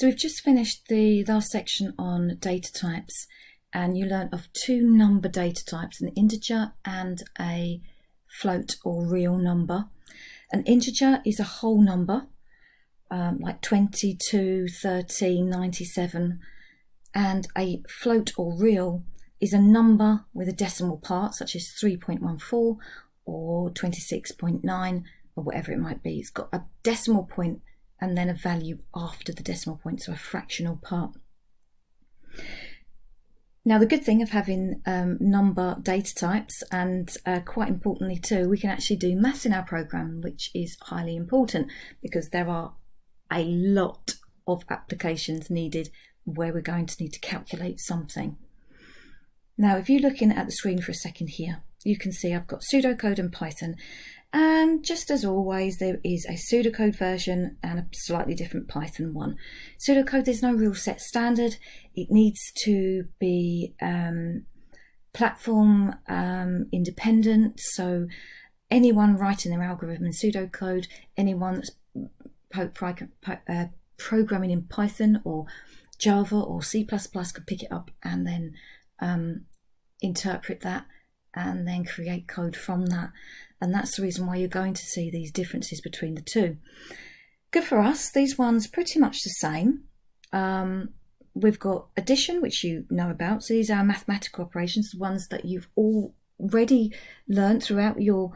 So we've just finished the last section on data types, and you learnt of two number data types, an integer and a float or real number. An integer is a whole number, like 22, 13, 97, and a float or real is a number with a decimal part, such as 3.14 or 26.9 or whatever it might be. It's got a decimal point and then a value after the decimal point, so a fractional part. Now, the good thing of having number data types, and quite importantly too, we can actually do maths in our program, which is highly important because there are a lot of applications needed where we're going to need to calculate something. Now, if you're looking at the screen for a second here, you can see I've got pseudocode and Python. And just as always, there is a pseudocode version and a slightly different Python one. Pseudocode, there's no real set standard. It needs to be platform independent. So anyone writing their algorithm in pseudocode, anyone that's programming in Python or Java or C++ could pick it up and then interpret that and then create code from that. And that's the reason why you're going to see these differences between the two. Good for us, these ones pretty much the same. We've got addition, which you know about. So these are our mathematical operations, the ones that you've already learned throughout your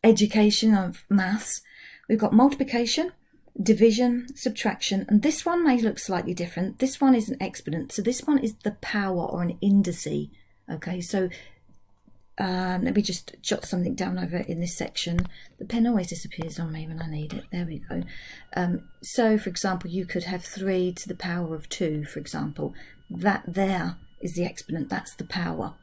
education of maths. We've got multiplication, division, subtraction, and this one may look slightly different. This one is an exponent, so this one is the power or an indice. Okay, so let me just jot something down over in this section. The pen always disappears on me when I need it. There we go. So, for example, you could have 3 to the power of 2, for example. That there is the exponent, that's the power.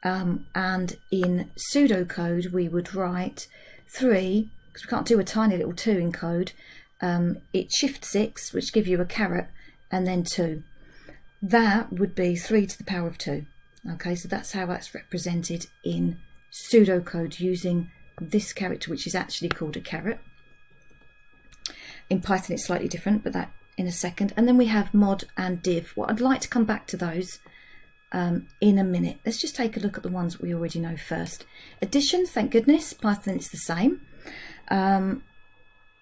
And in pseudocode, we would write 3, because we can't do a tiny little 2 in code. It's shift 6, which give you a caret, and then 2. That would be 3 to the power of 2. Okay, so that's how that's represented in pseudocode using this character, which is actually called a caret. In Python, it's slightly different, but that in a second. And then we have mod and div. Well, I'd like to come back to those in a minute. Let's just take a look at the ones that we already know first. Addition, thank goodness, Python it's the same.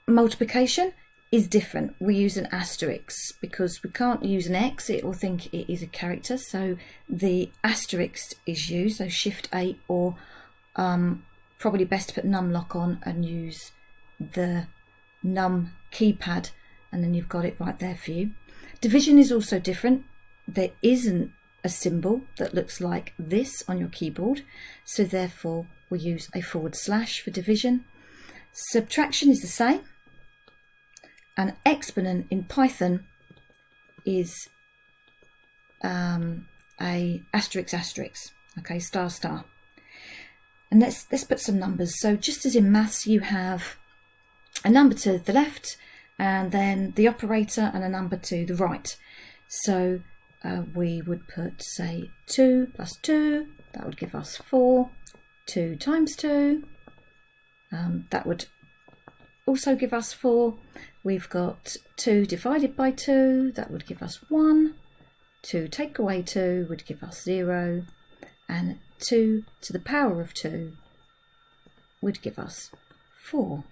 Multiplication is different. We use an asterisk because we can't use an X, it will think it is a character, so the asterisk is used, so shift 8, or probably best to put numlock on and use the num keypad, and then you've got it right there for you. Division is also different. There isn't a symbol that looks like this on your keyboard, so therefore we use a / for division. Subtraction is the same. An exponent in Python is a asterisk, okay, star. And let's put some numbers. So just as in maths, you have a number to the left and then the operator and a number to the right. So we would put, say, 2 plus 2, that would give us 4. 2 times 2, that would also give us 4. We've got 2 divided by 2, that would give us 1. 2 take away 2 would give us 0. And 2 to the power of 2 would give us 4.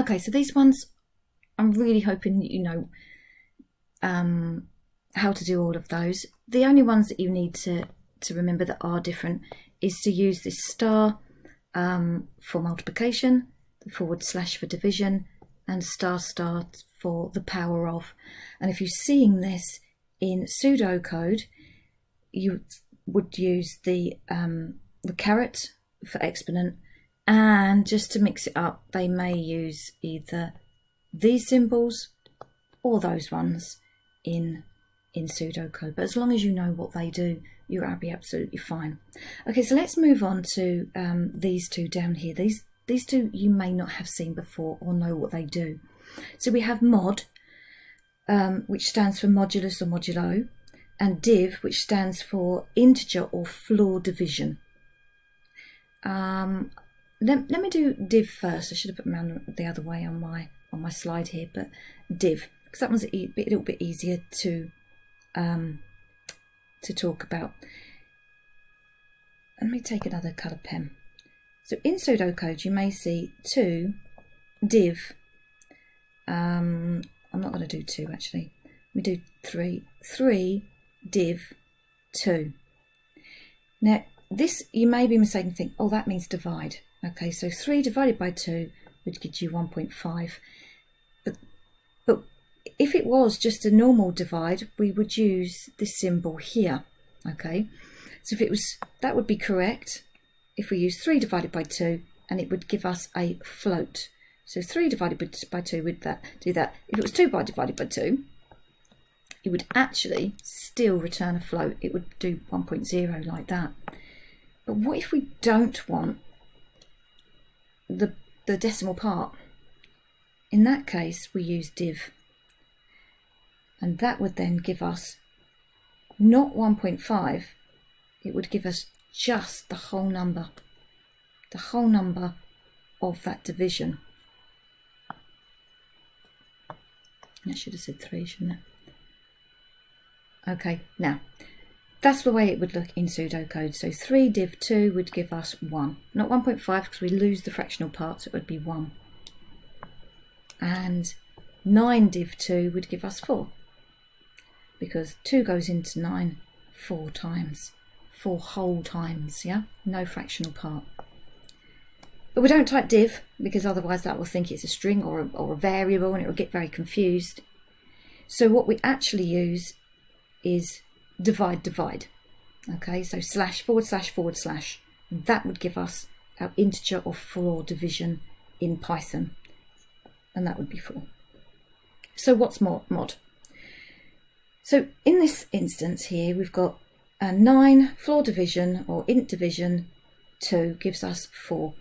Okay, so these ones, I'm really hoping you know how to do all of those. The only ones that you need to remember that are different is to use this star for multiplication, the / for division, and star for the power of. And if you're seeing this in pseudocode, you would use the caret for exponent, and just to mix it up, they may use either these symbols or those ones in pseudocode. But as long as you know what they do, you're going to be absolutely fine. Okay, so let's move on to these two down here. These two you may not have seen before or know what they do. So we have mod, which stands for modulus or modulo, and div, which stands for integer or floor division. let me do div first. I should have put them around the other way on my slide here, but div, because that one's a little bit easier to talk about. Let me take another coloured pen. So in pseudocode you may see 2 div, I'm not going to do 2 actually, we do 3 div 2. Now this, you may be mistaken and think, oh, that means divide. Okay, so 3 divided by 2 would give you 1.5. But if it was just a normal divide, we would use this symbol here. Okay, so if it was, that would be correct if we use 3 divided by 2, and it would give us a float. So 3 divided by 2 would do that. If it was 2 divided by 2, it would actually still return a float. It would do 1.0 like that. But what if we don't want the decimal part? In that case, we use div. And that would then give us not 1.5, it would give us just the whole number of that division. I should have said 3, shouldn't I? Okay, now that's the way it would look in pseudocode. So 3 div 2 would give us 1, not 1.5, because we lose the fractional part, so it would be 1. And 9 div 2 would give us 4, because 2 goes into 9 4 times, 4 whole times, yeah, no fractional part. But we don't type div, because otherwise that will think it's a string or a variable, and it will get very confused. So what we actually use is divide. Okay, so // that would give us our integer or floor division in Python, and that would be 4. So what's mod? So in this instance here, we've got a 9 floor division or int division 2 gives us 4.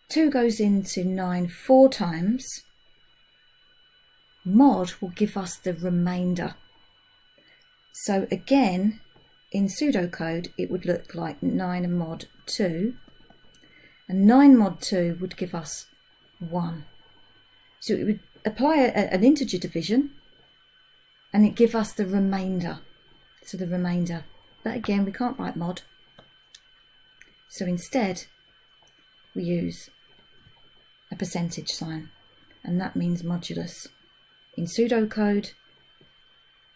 2 goes into 9 4 times. Mod will give us the remainder. So again, in pseudocode, it would look like 9 and mod 2. And 9 mod 2 would give us 1. So it would apply an integer division, and it give us the remainder. So the remainder. But again, we can't write mod. So instead, we use a percentage sign, and that means modulus. In pseudocode,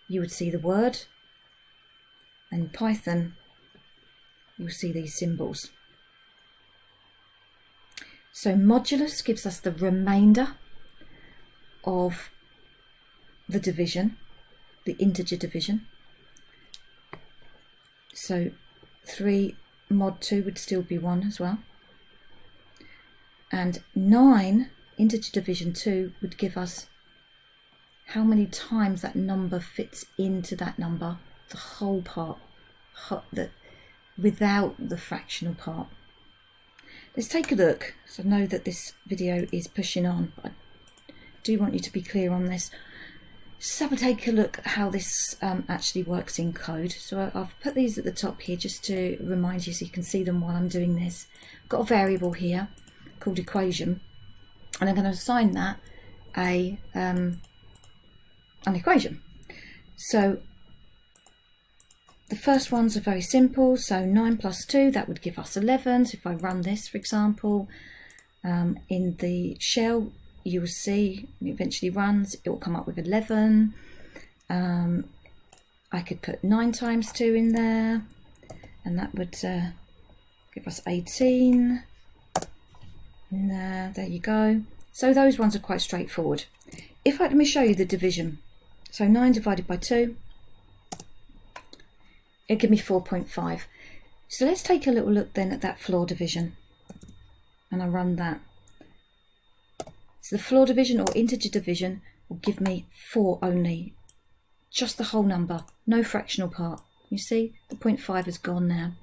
you would see the word, and in Python, you'll see these symbols. So modulus gives us the remainder of the division, the integer division. So 3 mod 2 would still be 1 as well. And 9 integer division 2 would give us how many times that number fits into that number, the whole part, without the fractional part. Let's take a look. So I know that this video is pushing on, but I do want you to be clear on this. So we'll take a look at how this actually works in code. So I've put these at the top here just to remind you so you can see them while I'm doing this. I've got a variable here called equation, and I'm going to assign that an equation. So the first ones are very simple. So 9 plus 2, that would give us 11. So if I run this, for example, in the shell, you will see when it eventually runs, it will come up with 11. I could put 9 times 2 in there, and that would give us 18. And there you go. So those ones are quite straightforward. Let me show you the division. So 9 divided by 2, it'll give me 4.5. So let's take a little look then at that floor division, and I run that. So the floor division or integer division will give me 4 only, just the whole number, no fractional part. You see, the 0.5 is gone now.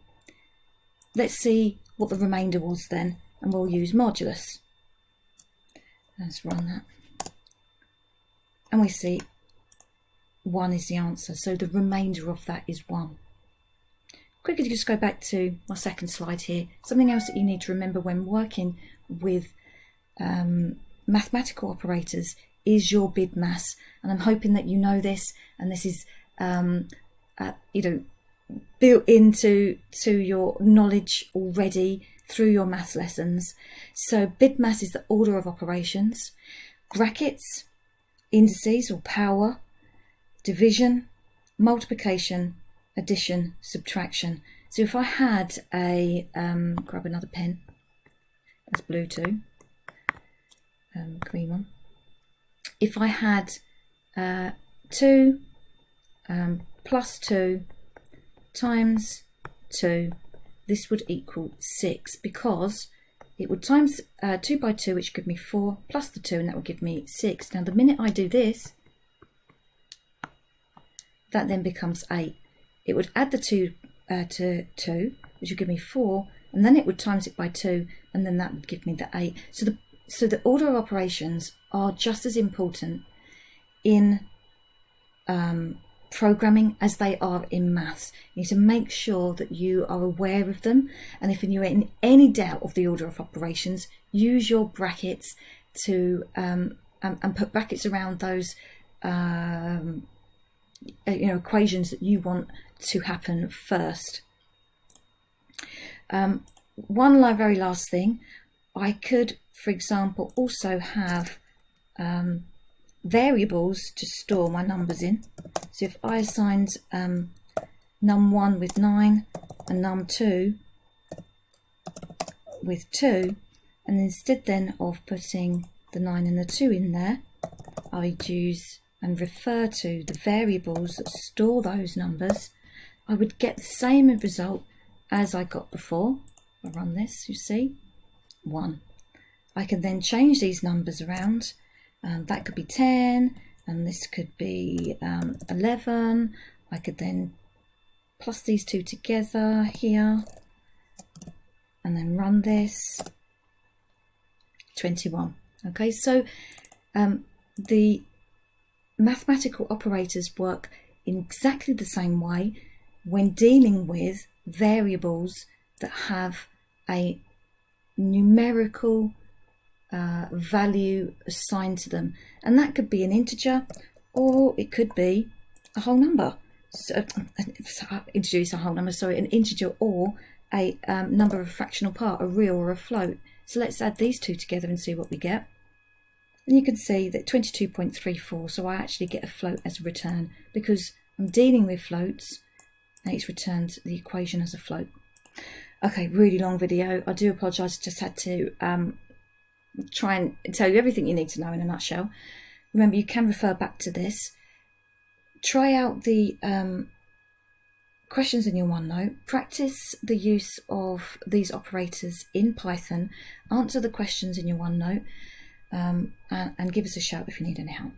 Let's see what the remainder was then, and we'll use modulus. Let's run that. And we see 1 is the answer, so the remainder of that is 1. quickly just go back to my second slide here. Something else that you need to remember when working with mathematical operators is your BIDMAS, and I'm hoping that you know this, and this is built into your knowledge already through your maths lessons. So BIDMAS is the order of operations, brackets, indices or power, division, multiplication, addition, subtraction. So if I had a grab another pen, that's blue too, green one. If I had 2 plus 2 times 2, this would equal 6, because it would times 2 by 2, which would give me 4, plus the 2, and that would give me 6. Now the minute I do this, that then becomes 8. It would add the 2 to 2, which would give me 4, and then it would times it by 2, and then that would give me the 8. So the order of operations are just as important in programming as they are in maths. You need to make sure that you are aware of them, and if you're in any doubt of the order of operations, use your brackets to and put brackets around those equations that you want to happen first. One very last thing, I could, for example, also have variables to store my numbers in. So if I assigned num1 with 9 and num2 with 2, and instead then of putting the 9 and the 2 in there, I'd use and refer to the variables that store those numbers, I would get the same result as I got before. I run this, you see, 1. I can then change these numbers around, and that could be 10, and this could be 11. I could then plus these two together here, and then run this, 21. Okay, so the mathematical operators work in exactly the same way when dealing with variables that have a numerical value assigned to them, and that could be an integer or it could be a whole number. So introduce a whole number, sorry, an integer or a number of a fractional part, a real or a float. So let's add these two together and see what we get. And you can see that 22.34, so I actually get a float as a return because I'm dealing with floats and it's returned the equation as a float. Okay, really long video. I do apologise, just had to try and tell you everything you need to know in a nutshell. Remember, you can refer back to this. Try out the questions in your OneNote. Practice the use of these operators in Python. Answer the questions in your OneNote and give us a shout if you need any help.